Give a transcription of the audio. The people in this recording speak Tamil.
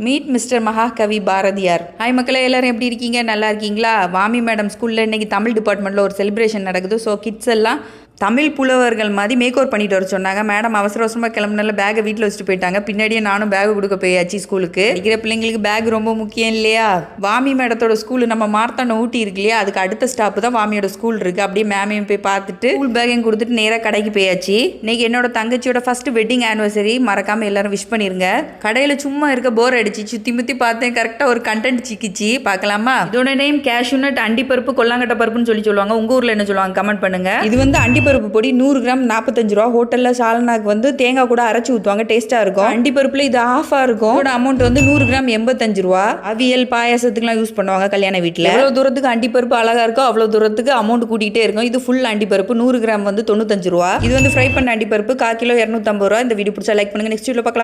மீட் மிஸ்டர் மகாகவி பாரதியார். ஹாய் மக்களே, எல்லாரும் எப்படி இருக்கீங்க? நல்லா இருக்கீங்களா? வாமி மேடம் ஸ்கூலில் இன்னைக்கு தமிழ் டிபார்ட்மெண்ட்டில் ஒரு செலிப்ரேஷன் நடக்குது. ஸோ கிட்ஸ் எல்லாம் தமிழ் புலவர்கள் மாதிரி மேக் ஓவர் பண்ணிட்டு வர சொன்னாங்க. மேடம் அவசர அவசரமாக கிளம்புனால பேக்கை வீட்டில் வச்சுட்டு போயிட்டாங்க. பின்னாடியே நானும் பேக் கொடுக்க போயாச்சு ஸ்கூலுக்கு. படிக்கிற பிள்ளைங்களுக்கு பேக் ரொம்ப முக்கியம் இல்லையா? வாமி மேடத்தோட ஸ்கூல் நம்ம மார்த்தாண்ட ஊட்டி இருக்கு இல்லையா, அதுக்கு அடுத்த ஸ்டாப் தான் வாமியோட ஸ்கூல் இருக்குது. அப்படியே மேமையும் போய் பார்த்துட்டு ஸ்கூல் பேக்கையும் கொடுத்துட்டு நேராக கடைக்கு போயாச்சு. இன்னைக்கு என்னோட தங்கச்சியோட ஃபர்ஸ்ட் வெட்டிங் ஆனிவர்சரி. மறக்காமல் எல்லாரும் விஷ் பண்ணிருங்க. கடையில் சும்மா இருக்க போர் அடிச்சு சுற்றி முற்றி பார்த்தேன். கரெக்டாக ஒரு கண்டென்ட் சிக்கிச்சு. பார்க்கலாமா? இதோட நேம் கேஷ்யூநட் அண்டிப்பருப்பு கொல்லாங்கட்ட பருப்புன்னு சொல்லுவாங்க. உங்கள் ஊரில் என்ன சொல்லுவாங்க கமெண்ட் பண்ணுங்க. இது வந்து அண்டிப்பருப்பு பொடி 100 கிராம் 45 ரூபா. ஹோட்டலில் சால்னாக்கு வந்து தேங்காய் கூட அரைச்சி ஊற்றுவாங்க, டேஸ்ட்டாக இருக்கும். அண்டிப்பருப்பில் இது ஆஃபாக இருக்கும். இதோட அமௌண்ட் வந்து 100 கிராம் 85 ரூபா. அவியல் பாயாசத்துக்குலாம் யூஸ் பண்ணுவாங்க கல்யாண வீட்டில். எவ்வளோ தூரத்துக்கு அண்டிப்பருப்பு அழகாக இருக்கோ அவ்வளோ தூரத்துக்கு அமௌண்ட் கூட்டிகிட்டே இருக்கும். இது ஃபுல் அண்டிப்பருப்பு 100 கிராம் வந்து 95 ரூபா. இது வந்து ஃப்ரை பண்ண அண்டிப்பருப்பு 1/4 கிலோ 250 ரூபா. இந்த வீடியோ பிடிச்சா லைக் பண்ணுங்க. நெக்ஸ்ட் வீடியோ பார்க்கலாம்.